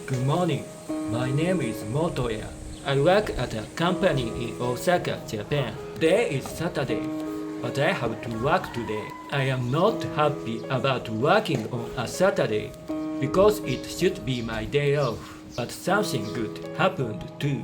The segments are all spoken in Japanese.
Good morning. My name is Motoya. I work at a company in Osaka, Japan. Today is Saturday, but I have to work today. I am not happy about working on a Saturday because it should be my day off. But something good happened too.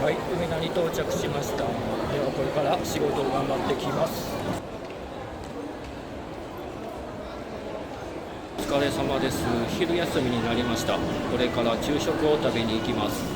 はい、梅田に到着しました。ではこれから仕事を頑張ってきます。お疲れ様です。昼休みになりました。これから昼食を食べに行きます。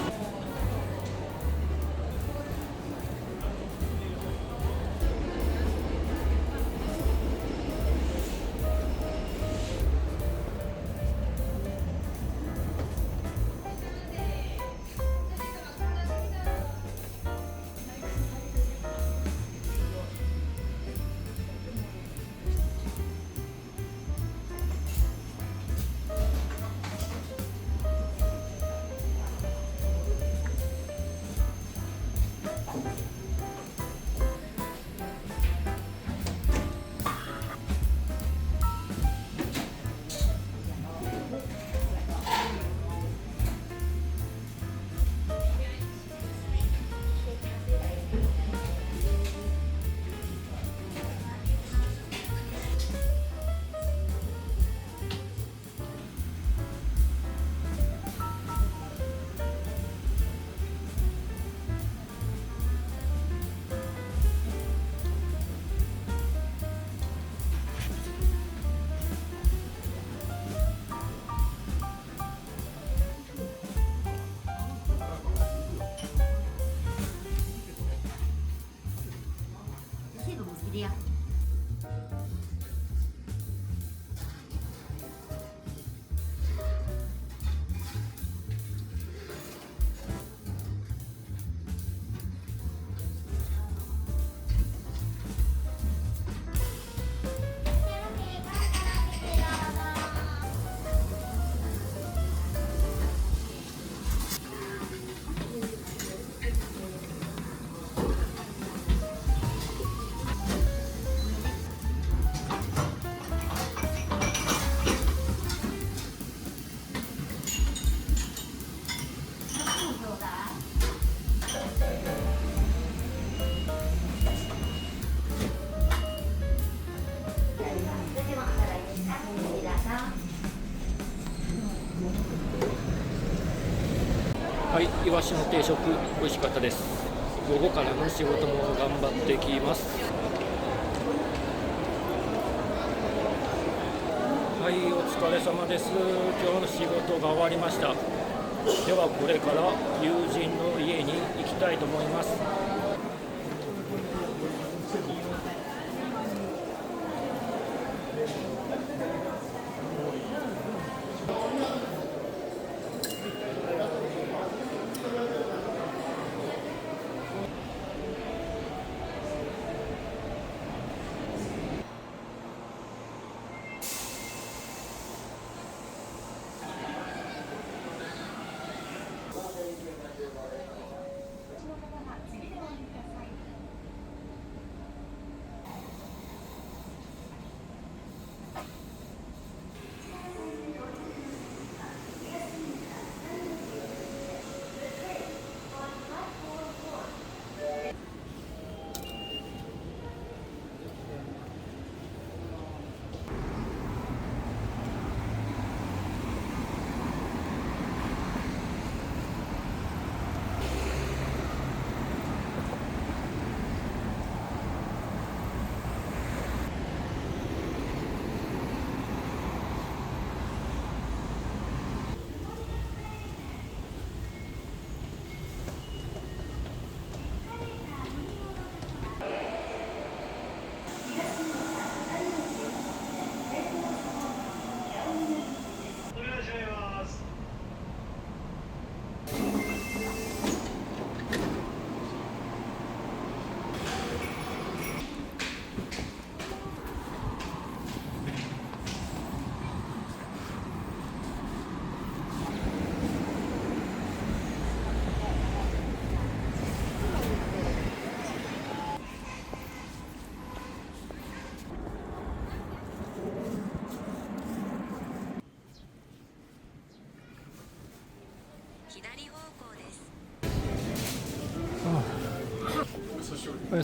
はい、イワシの定食美味しかったです。午後からの仕事も頑張ってきます。はい、お疲れ様です。今日の仕事が終わりました。ではこれから友人の家に行きたいと思います。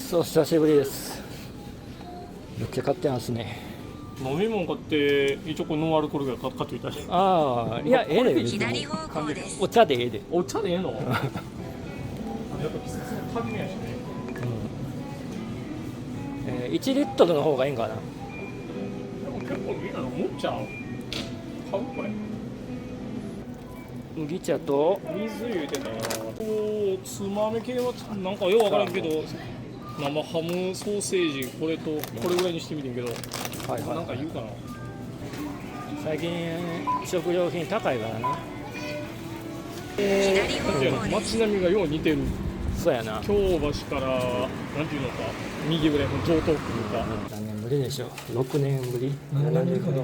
そう、久しぶりです。めっちゃ買ってますね。飲み物買って一応このノンアルコールぐらい買っといたり。ああ、いや、ええで、左方向です。お茶でええで。お茶でええの？やっぱ季節の初めやしね。1リットルの方がいいんかな。でも結構みんな飲むんちゃう？買うこれ。麦茶と水入れてたよ。おつまみ系はなんかよくわからんけど、生ハムソーセージこれとこれぐらいにしてみてんけど、はいはい、なんか言うかな。最近食料品高いからな。左方向です。街並みがよう似てる。そうやな。京橋からなんていうのか右ぐらいの上東区とか。何年ぶりでしょう。6年ぶり。7年ぶり。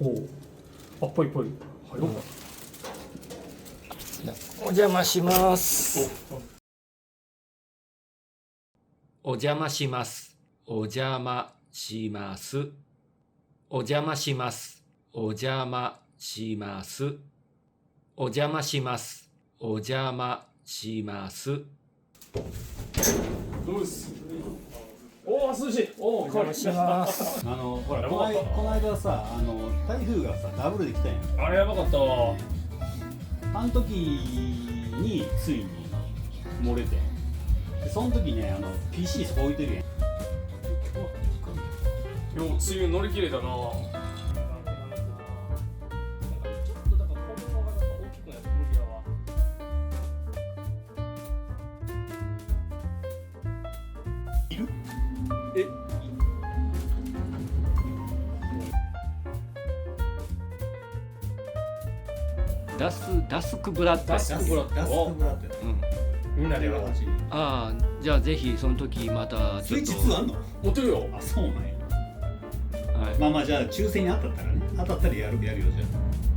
おう。あっぽいぽい。はい。お邪魔します。お邪魔します。お邪魔します。お邪魔します。お邪魔します。お邪魔します。お邪魔します。どうです。おお、涼しい。おお、お邪魔します。ほらこの間さ台風がさダブルで来たやん。あれやばかったわ。あの時についに漏れて、でその時ねPC そこ置いてるやん。よう梅雨乗り切れたな。ちょっとだから子供がなんか大きくなって無理やわ。いる？え？ダスクブラッド。ダスクブラッド。ダスクブラッドや。みんなでやろう。ああ、じゃあぜひその時またスイッチちょっと。2あんの？持ってるよ。あ、そうなんや。はい、まあまあじゃあ抽選に当たったらね、当たったらやるよじゃ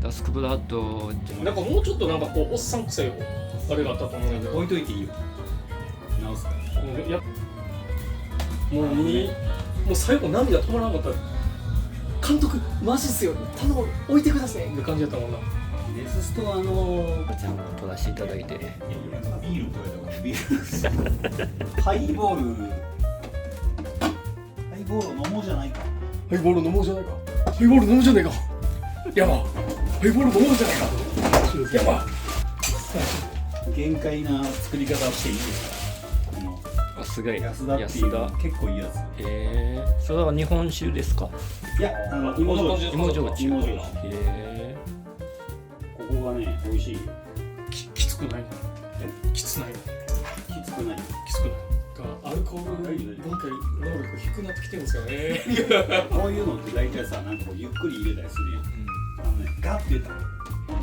ダスクブラッド。なんかもうちょっとなんかこうおっさんくさいあれがあったと思うんだけあ。ど。置いといていいよ。直すから。いやもう最後涙止まらなかった。監督マジっすよ。頼む置いてくださいって感じだったもんな。デスストアちゃんと取らせていただいて。ビールとかビールハイボール飲もうじゃないか。ハイボール飲もうじゃないか。ハイボール飲むじゃないか。やば。ハイボール飲もうじゃないか。やば。限界な作り方をしていいですか。このあ、すごい。安田っていうのは結構いいやつ。それは日本酒ですか？いや、芋焼酎。芋焼酎。芋焼酎。ここがね、美味しいよ。きつくない。きつない。きつくない。きつくない。アルコールなんか能力低くなってきてるんですよね。こういうのって大体さ、なんかこうゆっくり入れたりするやん。ガッて入れたら、本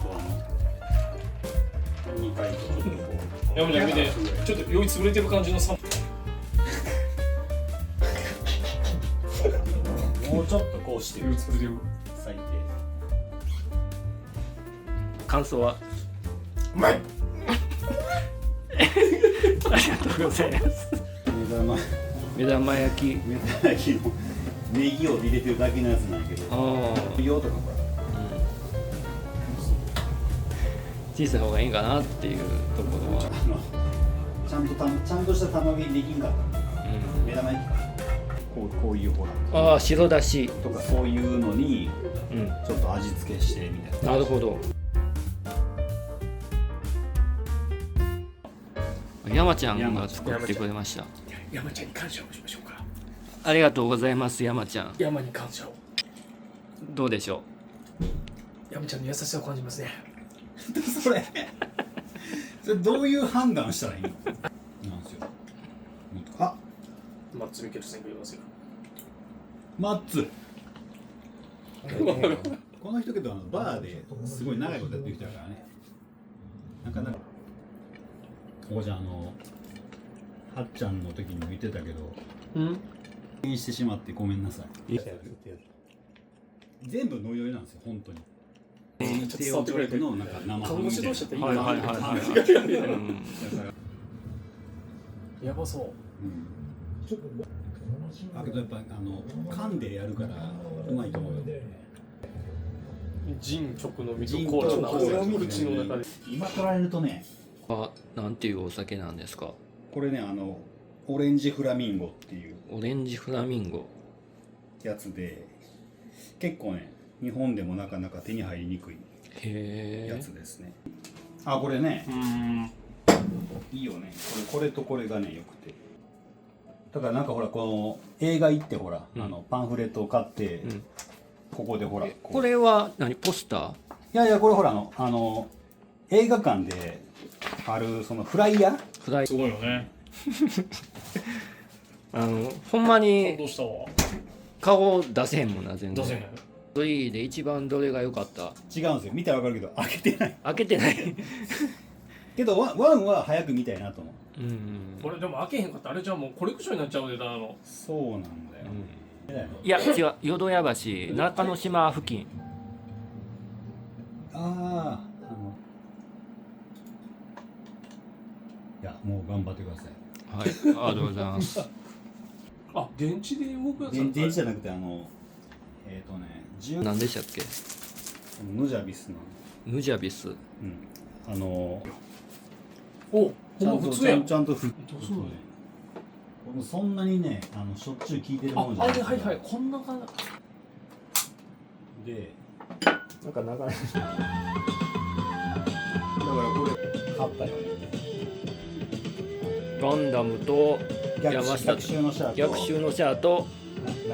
当2回とちょっとこう。やめてやめて。ちょっと酔いつぶれてる感じのさ。もうちょっとこうして酔いつぶれてる。最低。感想は？うまい。ありがとうございます。目玉焼きのネギを入れてるだけのやつなんやけど。用とかほら。小さい方がいいんかなっていうところは。ちゃんとした玉切りできんかった。目玉焼きか。こういうほら。ああ、白だしとかそういうのにちょっと味付けしてみたいな。なるほど。山ちゃんが作ってくれました。山ちゃんに感謝をしましょうか。ありがとうございます、山ちゃん。山に感謝を。どうでしょ山ちゃんの優しさを感じますね。それどういう判断したらいいの？なんですよ。あ、マッツ・ミケルセンが言いますよ。マッツ。この人けどバーですごい長いことやってる人だからね。なかなかここじゃはっちゃんの時にも言ってたけど、気にしてしまってごめんなさい。全部ノイロイなんですよ、本当に。低温調理のなんか生ハムみたいな。う。はい。やばそう。だけどやっぱ噛んでやるからうまいと思うよ。ジン直の水コーラの口の中で。今取られるとね、はなんていうお酒なんですか？これねオレンジフラミンゴっていうオレンジフラミンゴ。やつで、結構ね日本でもなかなか手に入りにくいやつですね。これねいいよね。これとこれがねよくて、だからなんかほらこの映画行ってほら、パンフレットを買って、ここでほらこれは何、ポスター？いやいや、これほら映画館であるそのフライヤー。フライすごいよね。ほんまにどうしたわ。顔出せへんもんな、全然。出せへん。3で一番どれが良かった？違うんですよ、見たら分かるけど開けてない開けてないけどワンは早く見たいなと思う。これでも開けへんかったらあれじゃもうコレクションになっちゃうでただの。そうなんだよ、いや違う、淀屋橋中之島付近。いやもう頑張ってください。はい、ありがとうございますあ、電池で動くやつだった。電池じゃなくて何でしたっけ？ヌジャビスのヌジャビス。お、ほんま普通やん。ちゃんと普通どうすんのね。そんなにねしょっちゅう聞いてるあ、もんじゃないはいはいはい、こんな感じ。で、なんか流れだからこれ買ったよね。ガンダムと山下逆襲のシャアと逆襲のシャアと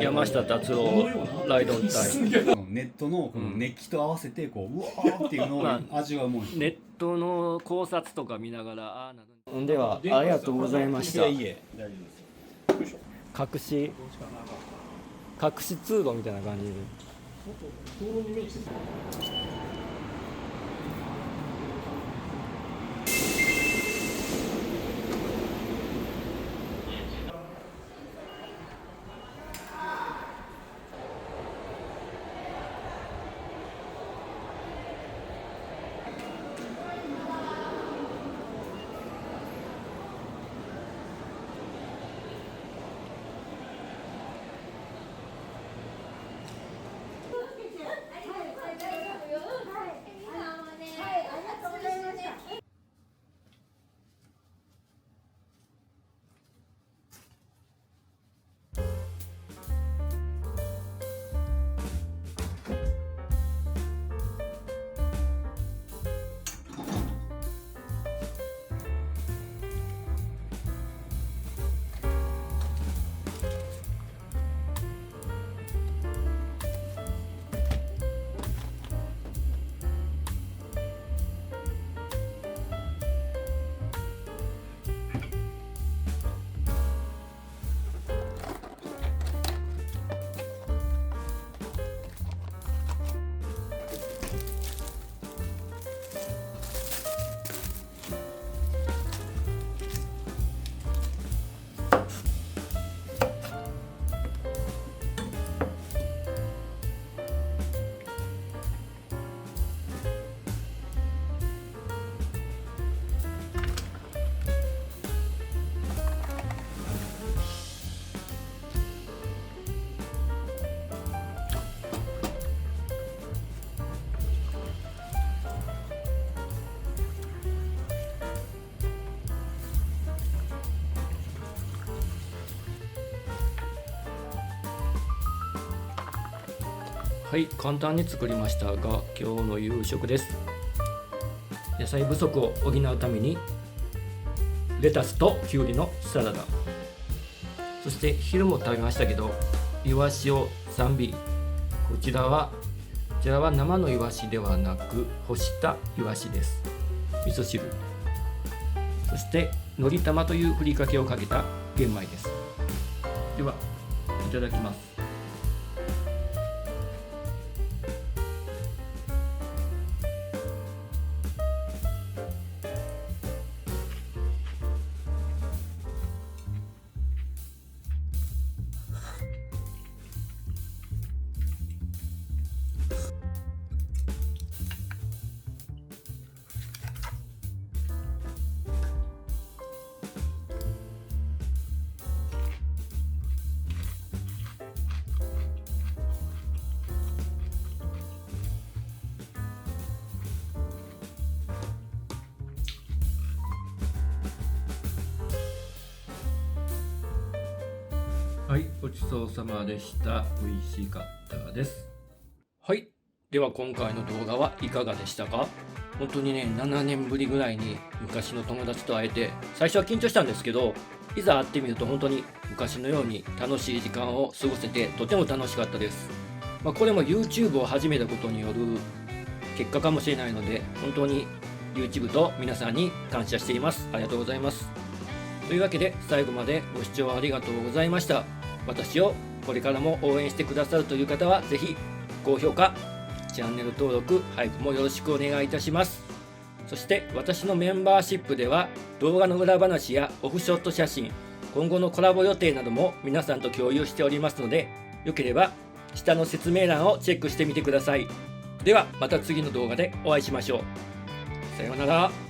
山下達郎ライドン隊。ネットのこの熱気と合わせてこううわーっていうのを味わうもん。ネットの考察とか見ながらではありがとうございました。いえ大丈夫です。隠し通路みたいな感じで。道路に面してる。はい、簡単に作りましたが今日の夕食です。野菜不足を補うためにレタスときゅうりのサラダ、そして昼も食べましたけどイワシを3尾、こちらは生のイワシではなく干したイワシです。味噌汁、そしてのり玉というふりかけをかけた玄米です。ではいただきます。はい、ごちそうさまでした。美味しかったです。はい、では今回の動画はいかがでしたか？本当にね、7年ぶりぐらいに昔の友達と会えて、最初は緊張したんですけど、いざ会ってみると本当に昔のように楽しい時間を過ごせてとても楽しかったです。これも YouTube を始めたことによる結果かもしれないので、本当に YouTube と皆さんに感謝しています。ありがとうございます。というわけで最後までご視聴ありがとうございました。私をこれからも応援してくださるという方はぜひ高評価、チャンネル登録、配布もよろしくお願いいたします。そして私のメンバーシップでは動画の裏話やオフショット写真、今後のコラボ予定なども皆さんと共有しておりますので、よければ下の説明欄をチェックしてみてください。ではまた次の動画でお会いしましょう。さようなら。